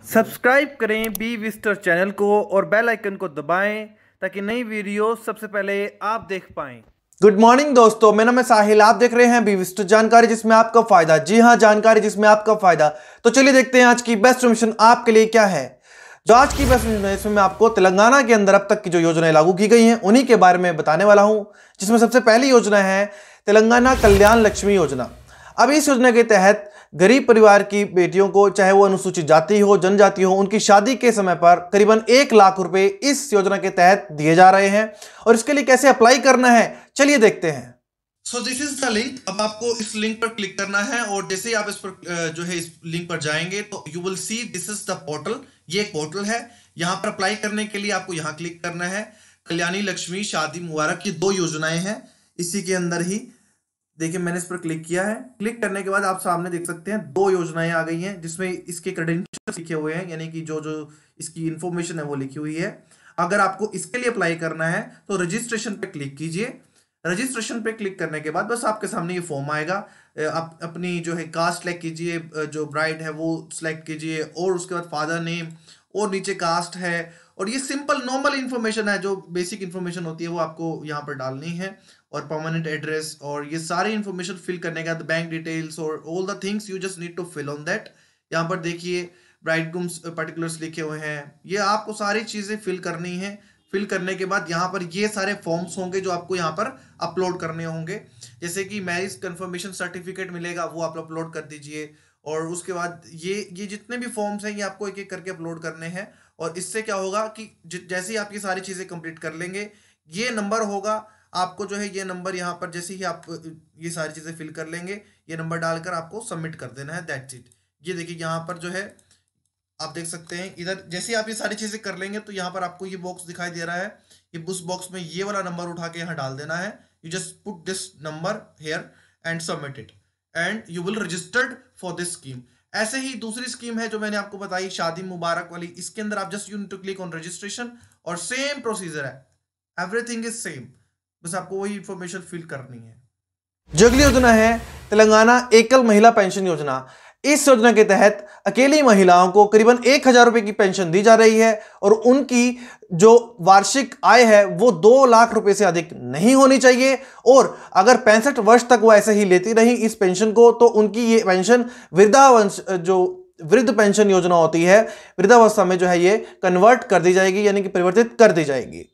Subscribe करें B visitor channel को और बेल आइकन को दबाएं ताकि नई वीडियो सबसे पहले आप देख पाएं। गुड मॉर्निंग दोस्तों, मेरा नाम है साहिल। आप देख रहे हैं बी विजिटर, जानकारी जिसमें आपका फायदा। जी हां, जानकारी जिसमें आपका फायदा। तो चलिए देखते हैं आज की बेस्ट इन्फॉर्मेशन आपके लिए क्या है। जो आज की बेस्ट इन्फॉर्मेशन है इसमें मैं आपको तेलंगाना के अंदर अब तक की जो योजनाएं लागू की गई हैं उन्हीं के बारे में बताने वाला हूं, जिसमें सबसे पहली योजना है तेलंगाना कल्याण लक्ष्मी योजना। अब इस योजना के तहत गरीब परिवार की बेटियों को, चाहे वो अनुसूचित जाति हो, जनजाति हो, उनकी शादी के समय पर करीबन 1 लाख रुपए इस योजना के तहत दिए जा रहे हैं। और इसके लिए कैसे अप्लाई करना है चलिए देखते हैं। So this is the link. अब आपको इस लिंक पर क्लिक करना है और जैसे ही आप इस पर जो है इस लिंक पर जाएंगे तो you will see this is the portal. ये एक पोर्टल है। यहां पर अप्लाई करने के लिए आपको यहां क्लिक करना है। कल्याणी लक्ष्मी शादी मुबारक की 2 योजनाएं हैं इसी के अंदर ही। देखिए मैंने इस पर क्लिक किया है। क्लिक करने के बाद आप सामने देख सकते हैं 2 योजनाएं आ गई हैं जिसमें इसके क्रेडेंशियल्स लिखे हुए हैं, यानी कि जो जो इसकी इंफॉर्मेशन है वो लिखी हुई है। अगर आपको इसके लिए अप्लाई करना है तो रजिस्ट्रेशन पे क्लिक कीजिए। रजिस्ट्रेशन पे क्लिक करने के बाद बस आपके सामने ये फॉर्म आएगा। आप अपनी जो है कास्ट सेलेक्ट कीजिए, जो ब्राइड है वो सिलेक्ट कीजिए और उसके बाद फादर नेम और नीचे कास्ट है। और ये सिंपल नॉर्मल इंफॉर्मेशन है, जो बेसिक इंफॉर्मेशन होती है वो आपको यहाँ पर डालनी है। और परमानेंट एड्रेस और ये सारी इंफॉर्मेशन फिल करने के बाद बैंक डिटेल्स और all the things you just need to fill on that. यहाँ पर देखिए ब्राइडग्रूम्स पर्टिकुलर्स लिखे हुए हैं। ये आपको सारी चीजें फिल करनी है। फिल करने के बाद यहाँ पर ये सारे फॉर्म्स होंगे जो आपको यहाँ पर अपलोड करने होंगे। जैसे कि मैरिज कंफर्मेशन सर्टिफिकेट मिलेगा वो आप अपलोड कर दीजिए। और उसके बाद ये जितने भी फॉर्म्स हैं ये आपको एक एक करके अपलोड करने हैं। और इससे क्या होगा कि जैसे ही आप ये सारी चीजें कंप्लीट कर लेंगे, ये नंबर होगा आपको, जो है ये नंबर यहाँ पर जैसे ही आप ये सारी चीजें फिल कर लेंगे, ये नंबर डालकर आपको सबमिट कर देना है। That's it. ये देखिए यहाँ पर जो है आप देख सकते हैं, इधर जैसे आप ये सारी चीजें कर लेंगे तो यहाँ पर आपको ये बॉक्स दिखाई दे रहा है। ये उस बॉक्स में ये वाला नंबर उठा के यहाँ डाल देना है। You just put this number here and submit it and you will registered for this scheme. ऐसे ही दूसरी स्कीम है जो मैंने आपको बताई शादी मुबारक वाली। इसके अंदर आप just you need to click on registration और सेम प्रोसीजर है, एवरीथिंग इज सेम, बस आपको वही इंफॉर्मेशन फिल करनी है। जो अगली योजना है तेलंगाना एकल महिला पेंशन योजना। इस योजना के तहत अकेली महिलाओं को करीबन 1,000 रुपए की पेंशन दी जा रही है और उनकी जो वार्षिक आय है वो 2 लाख रुपए से अधिक नहीं होनी चाहिए। और अगर 65 वर्ष तक वो ऐसे ही लेती रही इस पेंशन को तो उनकी ये पेंशन वृद्ध पेंशन योजना होती है, वृद्धावस्था में जो है ये कन्वर्ट कर दी जाएगी, यानी कि परिवर्तित कर दी जाएगी।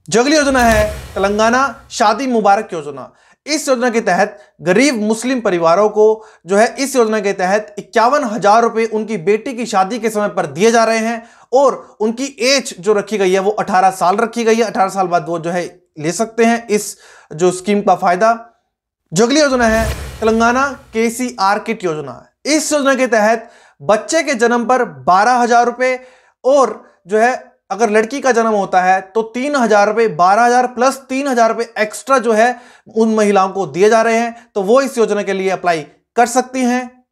जो अगली योजना है तेलंगाना शादी मुबारक योजना। इस योजना के तहत गरीब मुस्लिम परिवारों को जो है इस योजना के तहत 51,000 रुपए उनकी बेटी की शादी के समय पर दिए जा रहे हैं। और उनकी एज जो रखी गई है वो 18 साल रखी गई है। 18 साल बाद वो जो है ले सकते हैं इस जो स्कीम का फायदा। जो अगली योजना है तेलंगाना KCR किट योजना। इस योजना के तहत बच्चे के जन्म पर 12,000 रुपए और जो है अगर लड़की का जन्म होता है तो 3,000 रुपए, 12,000 प्लस 3,000 रुपए एक्स्ट्रा जो है उन महिलाओं को दिए जा रहे हैं, तो वो इस योजना के लिए अप्लाई कर सकती हैं।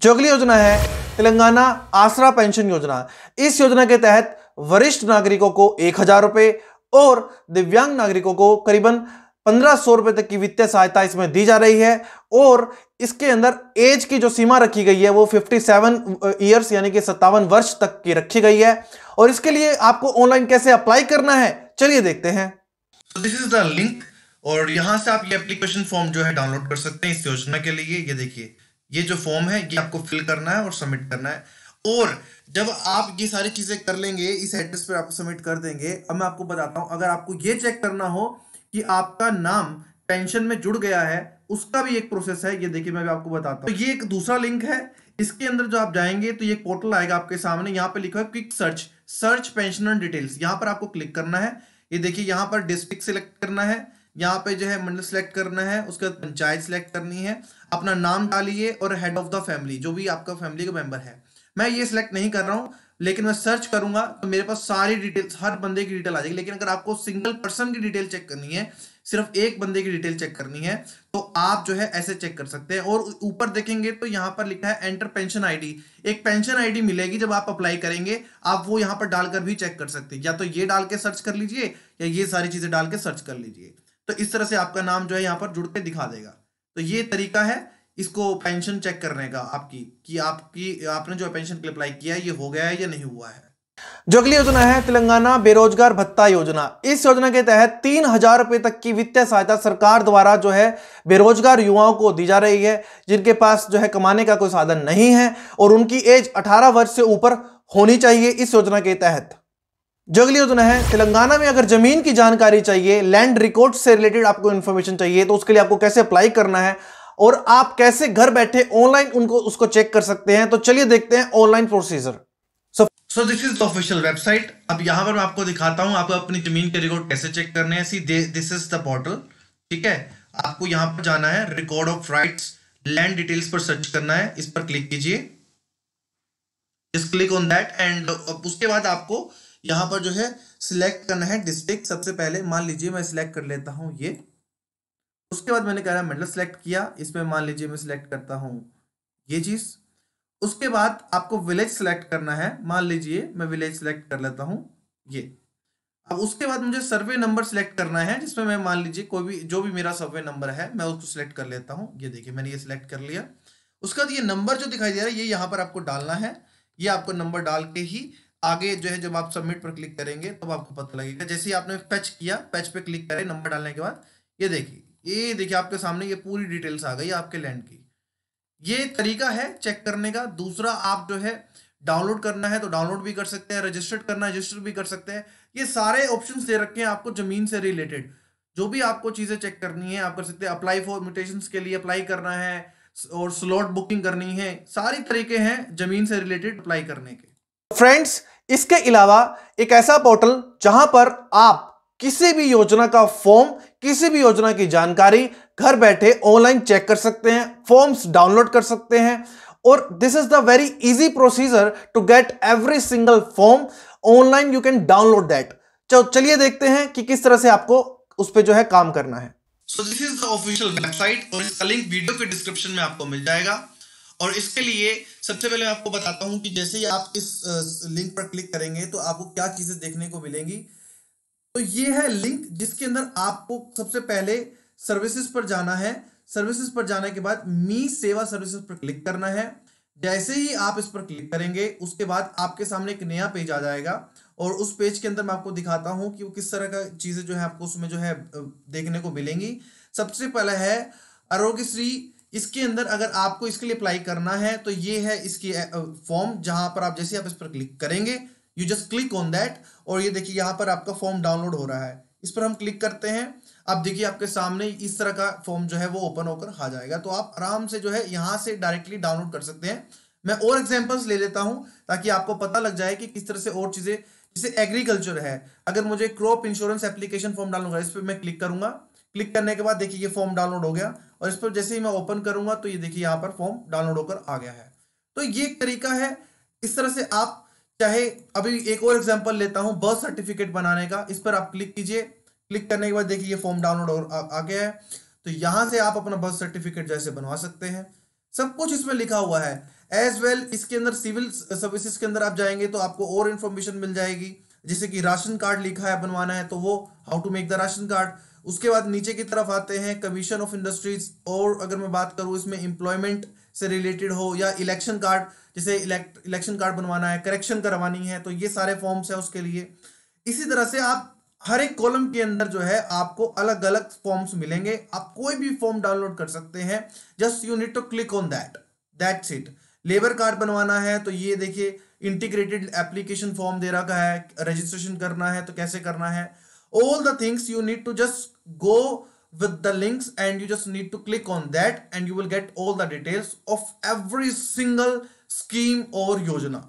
जो अगली योजना है तेलंगाना आसरा पेंशन योजना। इस योजना के तहत वरिष्ठ नागरिकों को 1,000 रुपए और दिव्यांग नागरिकों को करीबन 1,500 रुपए तक की वित्तीय सहायता इसमें दी जा रही है। और इसके अंदर एज की जो सीमा रखी गई है वो 57 ईयर्स यानी कि 57 वर्ष तक की रखी गई है। और इसके लिए आपको ऑनलाइन कैसे अप्लाई करना है चलिए देखते हैं। दिस इज द लिंक और यहां से आप ये एप्लीकेशन फॉर्म जो है डाउनलोड कर सकते हैं इस योजना के लिए। ये देखिए ये जो फॉर्म है ये आपको फिल करना है और सबमिट करना है। और जब आप ये सारी चीजें कर लेंगे, इस एड्रेस पर आपको सबमिट कर देंगे। अब मैं आपको बताता हूं, अगर आपको ये चेक करना हो कि आपका नाम पेंशन में जुड़ गया है, उसका भी एक प्रोसेस है। ये देखिए मैं भी आपको बताता हूं। तो ये एक दूसरा लिंक है। इसके अंदर जो आप जाएंगे तो ये पोर्टल आएगा आपके सामने। यहाँ पे लिखा है क्विक सर्च पेंशनर डिटेल्स। यहाँ पर आपको क्लिक करना है। ये देखिए यहाँ पर डिस्ट्रिक्ट सिलेक्ट करना है, यहाँ पे जो है मंडल सिलेक्ट करना है, उसके बाद पंचायत सिलेक्ट करनी है, अपना नाम डालिए और हेड ऑफ द फैमिली जो भी आपका फैमिली का मेंबर है। मैं ये सिलेक्ट नहीं कर रहा हूं, लेकिन मैं सर्च करूंगा तो मेरे पास सारी डिटेल्स, हर बंदे की डिटेल आ जाएगी। लेकिन अगर आपको सिंगल पर्सन की डिटेल चेक करनी है, सिर्फ एक बंदे की डिटेल चेक करनी है, तो आप जो है ऐसे चेक कर सकते हैं। और ऊपर देखेंगे तो यहाँ पर लिखा है एंटर पेंशन आईडी। एक पेंशन आईडी मिलेगी जब आप अप्लाई करेंगे, आप वो यहाँ पर डालकर भी चेक कर सकते हैं। या तो ये डाल के सर्च कर लीजिए या ये सारी चीजें डाल के सर्च कर लीजिए। तो इस तरह से आपका नाम जो है यहाँ पर जुड़ के दिखा देगा। तो ये तरीका है, इसको पेंशन चेक करने का आपकी कि आपने जो पेंशन के लिए अप्लाई किया है ये हो गया है या नहीं हुआ है। जो अगली योजना है तेलंगाना बेरोजगार भत्ता योजना। इस योजना के तहत 3,000 रुपए तक की वित्तीय सहायता सरकार द्वारा जो है बेरोजगार युवाओं को दी जा रही है, जिनके पास जो है कमाने का कोई साधन नहीं है और उनकी एज 18 वर्ष से ऊपर होनी चाहिए इस योजना के तहत। जो अगली योजना है तेलंगाना में अगर जमीन की जानकारी चाहिए, लैंड रिकॉर्ड से रिलेटेड आपको इंफॉर्मेशन चाहिए, तो उसके लिए आपको कैसे अप्लाई करना है और आप कैसे घर बैठे ऑनलाइन उसको चेक कर सकते हैं। तो चलिए देखते हैं online procedure. So this is the official website. अब यहां पर मैं आपको दिखाता हूं आपको अपनी जमीन के रिकॉर्ड कैसे चेक करने हैं। See this is the portal, ठीक है। आपको यहां पर जाना है, record of rights, land details पर सर्च करना है, इस पर क्लिक कीजिए, just click on that. And उसके बाद आपको यहां पर जो है सिलेक्ट करना है डिस्ट्रिक्ट। सबसे पहले मान लीजिए मैं सिलेक्ट कर लेता हूं ये, उसके बाद मैंने कहा मंडल सिलेक्ट किया, इसमें मान लीजिए मैं सिलेक्ट करता हूं ये चीज। उसके बाद आपको विलेज सिलेक्ट करना है, मान लीजिए मैं विलेज सिलेक्ट कर लेता हूं ये। अब उसके बाद मुझे सर्वे नंबर सिलेक्ट करना है, जिसमें मैं मान लीजिए कोई भी जो भी मेरा सर्वे नंबर है मैं उसको सिलेक्ट कर लेता हूं। ये देखिए मैंने ये सिलेक्ट कर लिया। उसके बाद ये नंबर जो दिखाई दे रहा है ये यहाँ पर आपको डालना है। ये आपको नंबर डाल के ही आगे जो है जब आप सबमिट पर क्लिक करेंगे तब आपको पता लगेगा। जैसे ही आपने पैच किया, पैच पे क्लिक करें नंबर डालने के बाद, ये देखिए आपके सामने ये पूरी डिटेल्स आ गई आपके लैंड की। ये तरीका है चेक करने का। दूसरा, आप जो है डाउनलोड करना है तो डाउनलोड भी कर सकते हैं, रजिस्टर्ड करना है रजिस्टर भी कर सकते हैं। ये सारे ऑप्शंस दे रखे हैं आपको जमीन से रिलेटेड। जो भी आपको चीजें चेक करनी है आप कर सकते हैं। अप्लाई फॉर म्यूटेशंस के लिए अप्लाई करना है और स्लॉट बुकिंग करनी है, सारी तरीके हैं जमीन से रिलेटेड अप्लाई करने के। फ्रेंड्स, इसके अलावा एक ऐसा पोर्टल जहां पर आप किसी भी योजना का फॉर्म, किसी भी योजना की जानकारी घर बैठे ऑनलाइन चेक कर सकते हैं, फॉर्म्स डाउनलोड कर सकते हैं और this is the very easy procedure to get every single form online. You can download that. चलिए देखते हैं कि किस तरह से आपको उस पर जो है काम करना है। So this is the official website और इसका लिंक वीडियो के डिस्क्रिप्शन में आपको मिल जाएगा। और इसके लिए सबसे पहले मैं आपको बताता हूं कि जैसे ही आप इस लिंक पर क्लिक करेंगे तो आपको क्या चीजें देखने को मिलेंगी। तो ये है लिंक जिसके अंदर आपको सबसे पहले सर्विसेज पर जाना है। सर्विसेज पर जाने के बाद मी सेवा सर्विसेज पर क्लिक करना है। जैसे ही आप इस पर क्लिक करेंगे उसके बाद आपके सामने एक नया पेज आ जाएगा और उस पेज के अंदर मैं आपको दिखाता हूं कि वो किस तरह का चीजें जो है आपको उसमें जो है देखने को मिलेंगी। सबसे पहला है आरोग्यश्री। इसके अंदर अगर आपको इसके लिए अप्लाई करना है तो ये है इसकी फॉर्म, जहां पर आप जैसे आप इस पर क्लिक करेंगे you just click on that और ये देखिए यहाँ पर आपका फॉर्म डाउनलोड हो रहा है। इस पर हम क्लिक करते हैं। अब देखिए आपके सामने इस तरह का फॉर्म जो है वो ओपन होकर आ जाएगा। तो आप आराम से जो है यहाँ से डायरेक्टली डाउनलोड कर सकते हैं। मैं और एग्जांपल्स ले लेता हूँ ताकि आपको पता लग जाए कि किस तरह से और चीजें, जैसे एग्रीकल्चर है, अगर मुझे क्रॉप इंश्योरेंस एप्लीकेशन फॉर्म डालूंगा, इस पर मैं क्लिक करूंगा। क्लिक करने के बाद देखिए ये फॉर्म डाउनलोड हो गया और इस पर जैसे ही मैं ओपन करूंगा तो ये देखिए यहाँ पर फॉर्म डाउनलोड होकर आ गया है। तो ये एक तरीका है। इस तरह से आप चाहे, अभी एक और एग्जांपल लेता हूं बर्थ सर्टिफिकेट बनाने का। इस पर आप क्लिक कीजिए। क्लिक करने के बाद देखिए ये फॉर्म डाउनलोड आ गया है। तो यहां से आप अपना बर्थ सर्टिफिकेट जैसे बनवा सकते हैं। सब कुछ इसमें लिखा हुआ है एज वेल। इसके अंदर सिविल सर्विसेज के अंदर आप जाएंगे तो आपको और इंफॉर्मेशन मिल जाएगी, जैसे कि राशन कार्ड लिखा है बनवाना है तो वो how to make the ration card. उसके बाद नीचे की तरफ आते हैं कमीशन ऑफ इंडस्ट्रीज, और अगर मैं बात करूं इसमें एम्प्लॉयमेंट से रिलेटेड हो या इलेक्शन कार्ड, जैसे इलेक्शन कार्ड बनवाना है, करेक्शन करवानी है, तो ये सारे फॉर्म्स है उसके लिए। इसी तरह से आप हर एक कॉलम के अंदर जो है आपको अलग अलग फॉर्म्स मिलेंगे। आप कोई भी फॉर्म डाउनलोड कर सकते हैं, just you need to click on that's it. Labour card बनवाना है तो ये देखिए इंटीग्रेटेड एप्लीकेशन फॉर्म दे रखा है, रजिस्ट्रेशन करना है तो कैसे करना है, all the things you need to just go with the links and you just need to click on that and you will get all the details of every single scheme और योजना।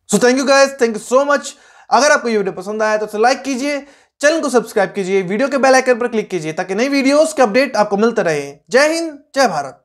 So thank you guys, thank you so much। अगर आपको ये video पसंद आया तो like कीजिए, channel को सब्सक्राइब कीजिए, वीडियो के बेल आइकन पर क्लिक कीजिए ताकि नई वीडियोस के अपडेट आपको मिलते रहे। जय हिंद, जय भारत।